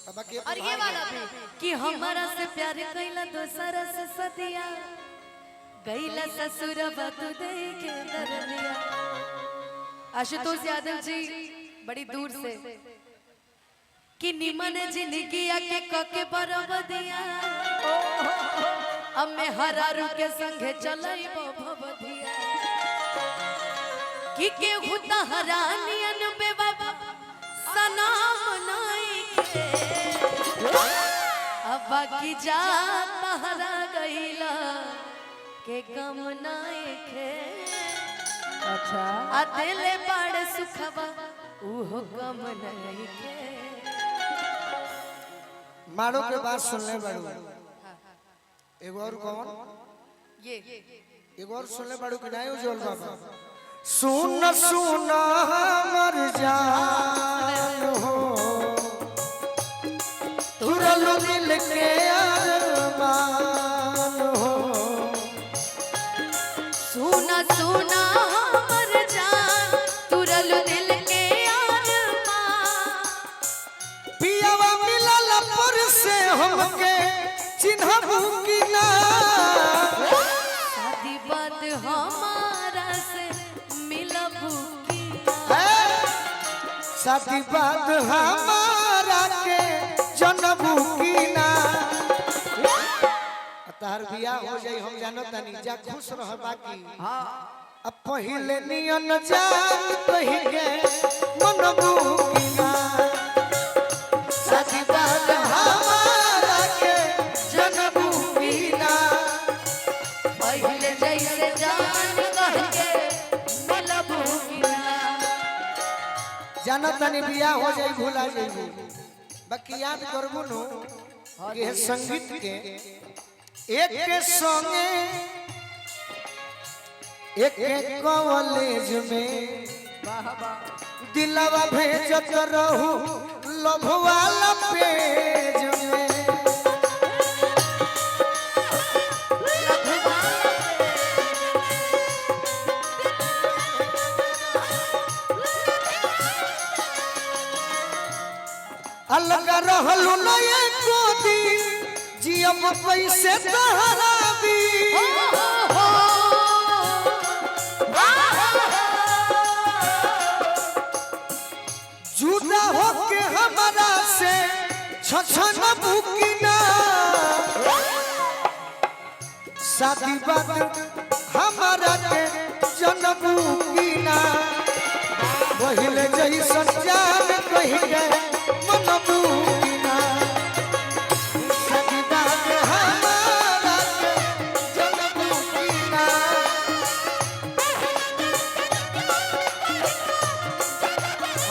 और ये वाला भी कि हमारा से प्यार कैला दोसरा से सदिया गैला ससुर तू देखे दर्दिया। आशुतोष यादव जी बड़ी दूर से कि निमन जिंदगी के कके बरबदिया अब मैं हरारू के संगे चलैबो भवदिया कि केहू तहरानियन बेबाबा सनाम नाई के अब बाकी जा तहरा गईला के गम नाई के। अच्छा अतेले बड़ सुखबा उहो गम नाई के। मारो के बात सुनले बड़ू एगो और कौन ये एगो और सुनले बड़ू कि नहीं उज्जवल बाबा सुन सुन हमर जान हो तुरलो दिल के अरमान हो सुना सुना हमर जान तुरलो दिल के अरमान पियावा मिलल पर से हमके चिन्हबू कि ना शादी बात हमारा से मिलबू की शादी बात हमारा के जनबू की ना तार बियाह हो जाई हम जानो तनी जा खुश रह बाकी हां अब पहिले नियन जान कहि के मनबू की ना शादी बात हमारा के जनबू की ना पहिले जैसे जान कह के मिलबू की ना। जानो तनी बियाह हो जाई भूला जाई बाकी याद करबू नु कि संगीत के एक के संगे एक कॉलेज में दिलवा भेजत रहू लव वाला पेज में अलग रहलू न एको दिन जियब पैसे तहरा भी जुदा होके हमारा से छछन बुकिना शादी बात हमारा के जनबू किना पहिले जैसन जान कहि गए मनबू किना शादी बात हमारा के जनबू किना।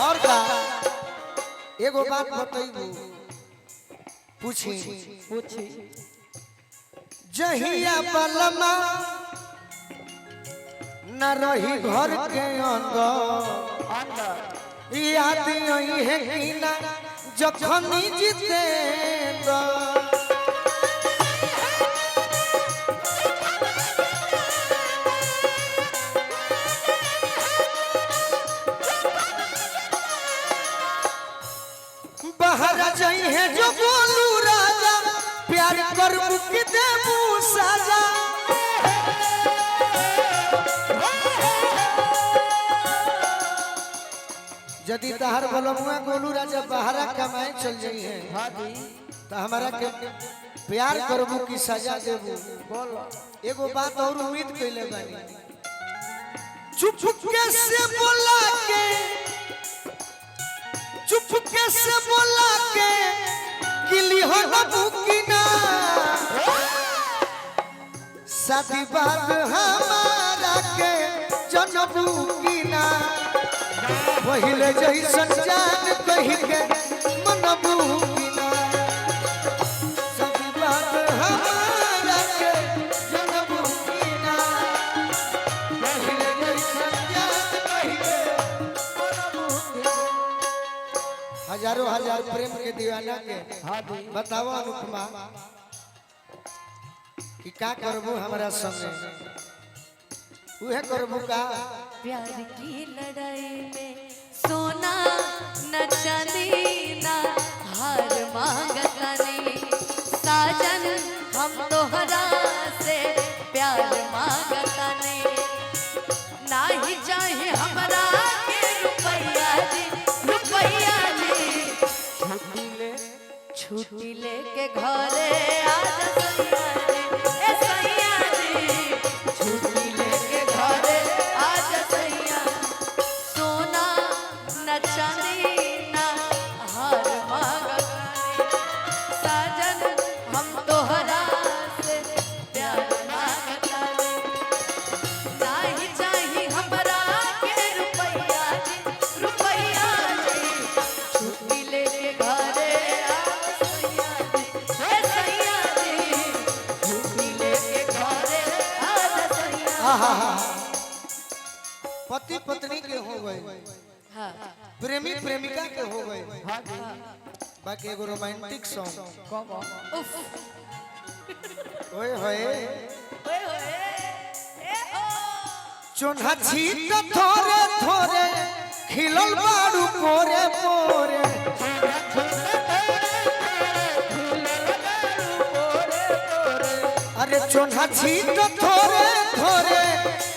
और का एगो बात बतैबू पूछी जहिया बलमा न रही घर के अंदर याद आई है कि ना जखनी जीते बाहर जाई है जो बोलू राजा प्यार करबू कि देबू साजा यदि तहार बलमुआ गोलू राजा बाहर कमाए चल जाई है तो हमारा के प्यार करबू कि सजा देबू एगो बात और उम्मीद कइले बानी चुपके से बोला के चुपके से बोला के किली हो न बुकिना शादी बात हमारा के जनबू किना पहिले जैसन जान कहि के मनबू किना शादी बात हमारा के जनबू किना पहिले जैसन जान कहि के मनबू किना। हजारों हजार प्रेम के दीवाना के बताओ अनुपमा कि का करबू हमरा संगे उहे करबू का प्यार की लड़ाई में सोना न चांदी ना हार मान साजन हम तोहरा से प्यार मांगता ने नाही चाहे हमरा के रुपैया जी छुट्टी लेके घरे आज सैया जी ए सैया जी छुट्टी लेके घरे आज सैया सोना न चांदी न हार मांगतानी साजन हम तोहरा से प्यार मांगतानी नाही चाही हमरा के रुपैया जी छुट्टी लेके घरे आज सैया जी ए सैया जी छुट्टी लेके घरे आज सैया पति पत्नी के हो गए हां प्रेमी प्रेमिका के हो गए बाकी एगो रोमांटिक सॉन्ग उफ ओए होए ओए होए ए ओ चोन्हा छीट थोरे थोरे खिलल बाड़ू कोरे पोरे अरे चोन्हा छीट थोरे थोरे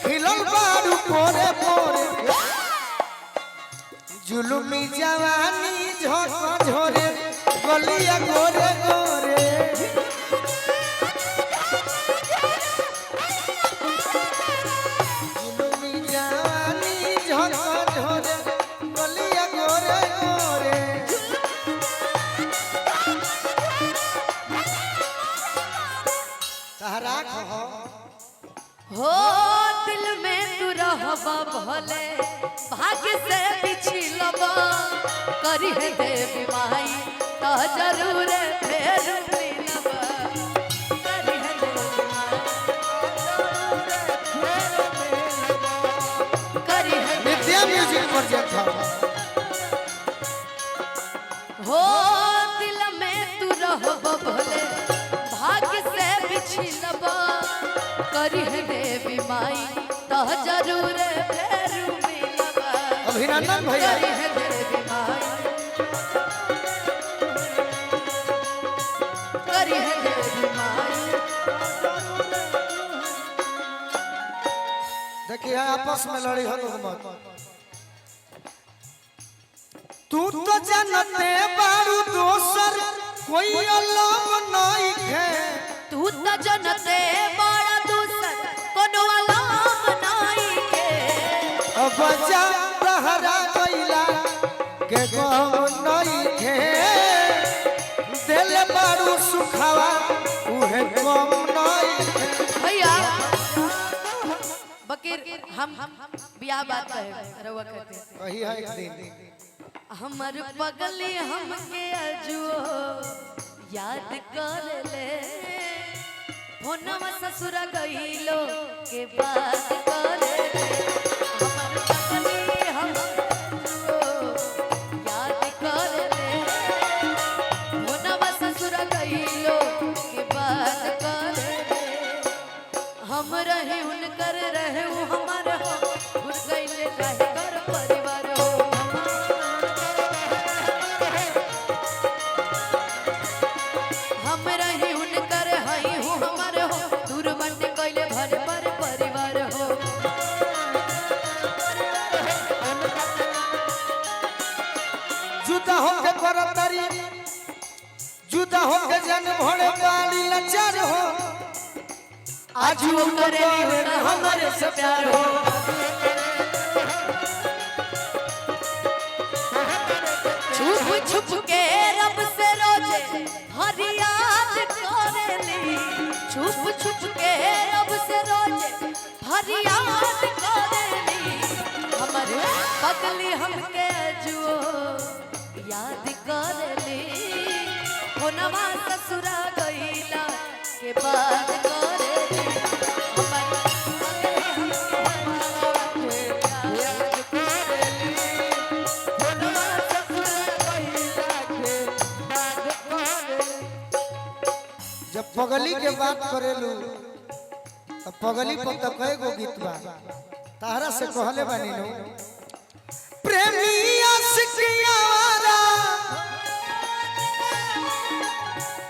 खिलल बाड़ू कोरे पोरे जुलुमी जवानी झोंक झोरे गलिया गोरे गोरे जुलुमी जवानी झोंक झोरे गलिया गोरे गोरे तहरा कहो हो दिल में तू रहबा भले भाग्य से पिछलबा करी है देवी माई तो जरूर फेर मिलबा करी है देवी माई करी है नित्या म्यूजिक प्रोजेक्ट हो दिल में तू रहबा भले भाग्य से पिछलबा करी है देवी माई तो जरूर फेर मिलबा अभिनंदन भैया करी है देवी माई करी है देवी माई देखिए आपस में लड़ी हो लोग मत तू तो जानते बारू दोसर कोई अलग नहीं है तू त जनते बड़ा दूसर कोनो अलाम नहीं के अब जा तहरा गइला के गम नहीं है दिल बारू सुखावा उहे गम नहीं है भैया बकीर हम बियाह बात कहे रवा कहते वही है एक दिन हमर पगली हमके अजुओ याद कर ले फोनवा ससुरा गइलो के बात कर ले हमर पगली हमको याद कर ले फोनवा ससुरा गइलो के बात कर ले हम रहे उनकर रहे वो हमारा भूल गइले काहे घर परिवार हो हम रहे उनकर हई हो हमार हो दूर बन कइले भर पर परिवार हो जुदा होके करतरी जुदा होके जन भोले बाली लचार हो आज वो करे हमारे से प्यार हो छुप छुप के रब से रोजे फरियाद करेली छुप छुप के रब से रोजे फरियाद करेली हमर पगली हमके जुओ याद करेली फोनवा ससुरा गइला के बाद करेली हमर पगली हमके याद करेली फोनवा ससुरा गइला के बाद करेली जब पगली के बात करेलू तब पगली पर तो कई गो गीत बा तारा से कहले बानी नो प्रेमी आशिक आवारा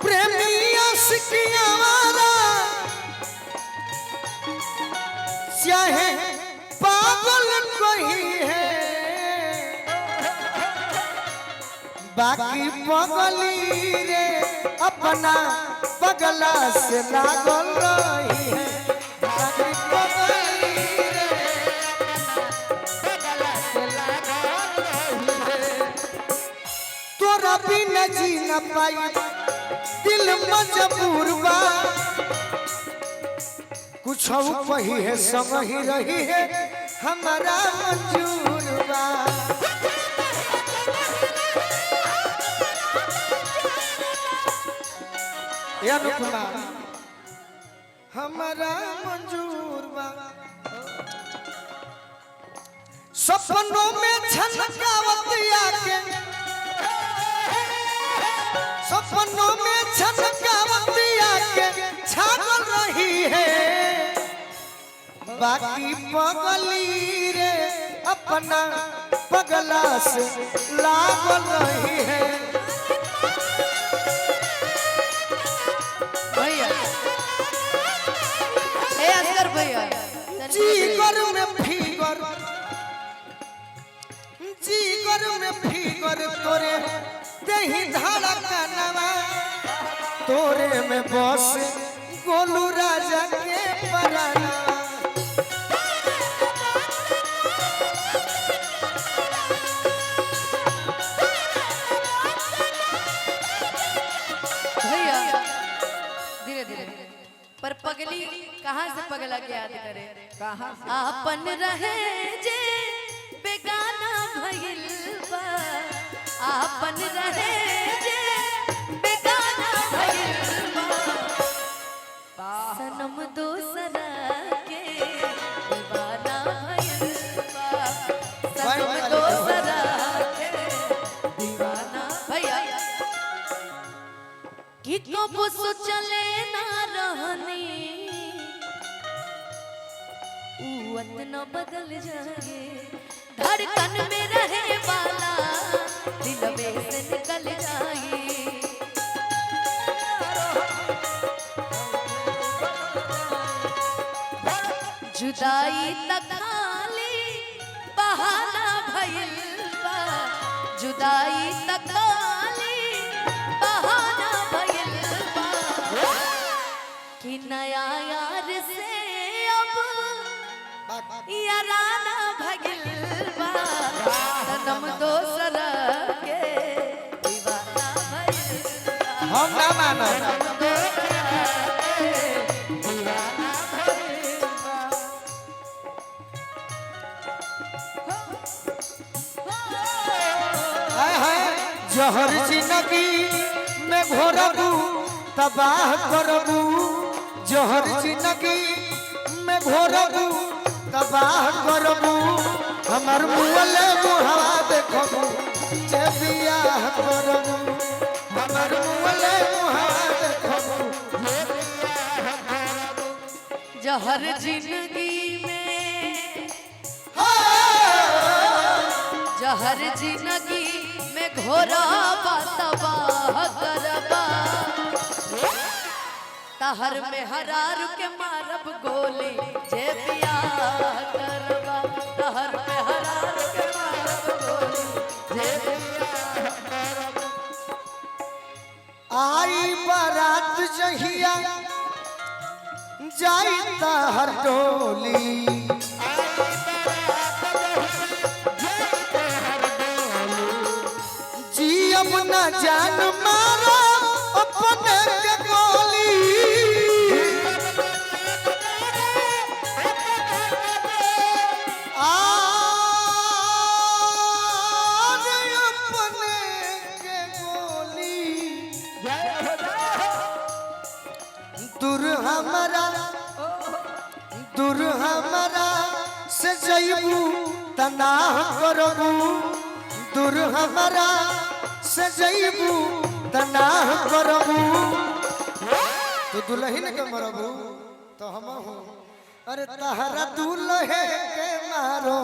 प्रेमी आशिकिया वाला चाहे पागल कोई है बाकी पगली रे अपना पगला से लागल रही है बाकी पगली रे पगला से लागल रही है तोरा बिना जी न पाई दिल मजबूर बा कुछ वही है समय ही रही है हमारा मंजूर बा अनुपमा हमारा मंजूर बा सपनों में छनकावत आके सपनों में छनकावत आके छागल रही है बाकी पगली रे अपना पगला से लागल रही है भैया जीगर में फिगर तोरे दही धड़कनवा तोरे में बस गोलू राजा के परानवा भैया धीरे धीरे पर पगली कहाँ से पगला के याद करे कहाँ से आपन रहे जे बेगाना भइल बा आपन रहे जे बेगाना भइल बा सनम दोसरा के दीवाना भइल बा सनम दोसरा के दीवाना भैया कि कब सोचले ना रहनी न बदल जाए धड़कन में रहे वाला दिल में से निकल जाए जुदाई तक खाली बहाना भइल बा जुदाई तक खाली बहाना भइल बा कि नया यार से याराना भगिल बा सनम दोसरा के दीवाना भइल हम ना मानो जहर जिंदगी में घोरबू तबाह करबू जहर जिंदगी में घोरबू तबाह करबू हमर मुअले मुहावा देखबू जे बियाह करबू हमर मुअले मुहावा देखबू जे बियाह करबू जहर जिंदगी में जहर जिंदगी में घोरबा तबाह करबा तहर में हरार के मारब गोली जे बियाह करबा तहर में हरार के मारब गोली जे बियाह करबा आई बारात जहिया जाई तहर डोली जी अब न जान मारो अपने के गोली दूर हमारा से जइबू तनाह करबू दूर हमारा से जइबू तनाह करबू तो दुल्हन के मरबू तो हम हो अरे तहरा दुल्हे के मारो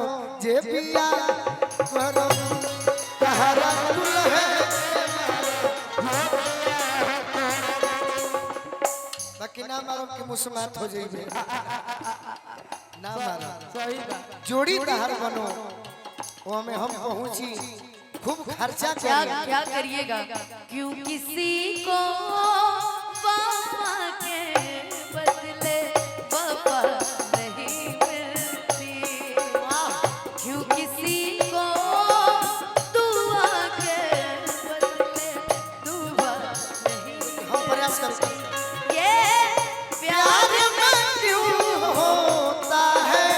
जे बिया करबू तहरा दुल्हे के मारो बाकी ना मारो कि मुस्मात हो जाइबे ना मारो सही बात जोड़ी तहार बनो वो में हम पहुंची खूब खर्चा क्या करिए क्या करिएगा क्यों किसी को वफा के बदले वफा नहीं मिलती क्यों किसी को दुआ के बदले दुआ नहीं हम प्रयास करते ये प्यार में क्यों होता है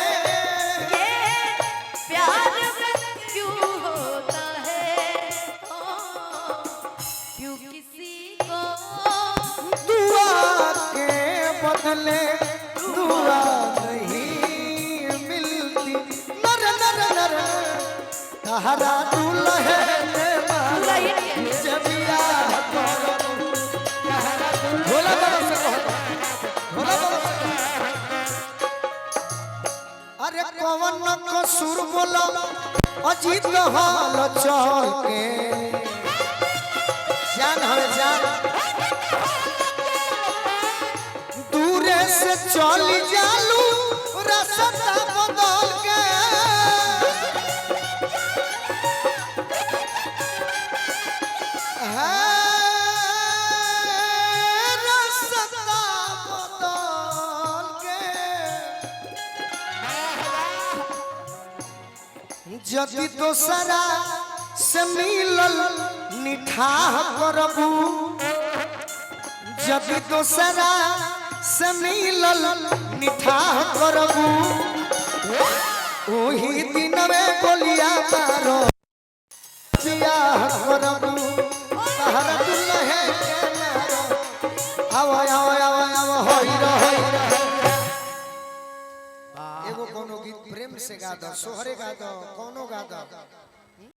ये प्यार में क्यों होता है क्यों किसी को दुआ के बदले दुआ नहीं मिलती नर नर नर तहरा दुल्हे जबिया भोला बाबा से कहो भोला बाबा से अरे कौन कसूर बोला अजीत हाल चल के जान हमें जान दूरे से चली जालू रास्ता बदल के रास्ता बदल के जदि दोसरा से मिलल निठाह करबू जदि दोसरा से मिलल निठाह करबू ओही दिन में बोलिया मारो बियाह करबू तहरा दुल्हे के मारो आओ आओ आओ आओ होई रहो एगो कोनो गीत प्रेम से गा दो सोहरे गा दो कोनो गा दो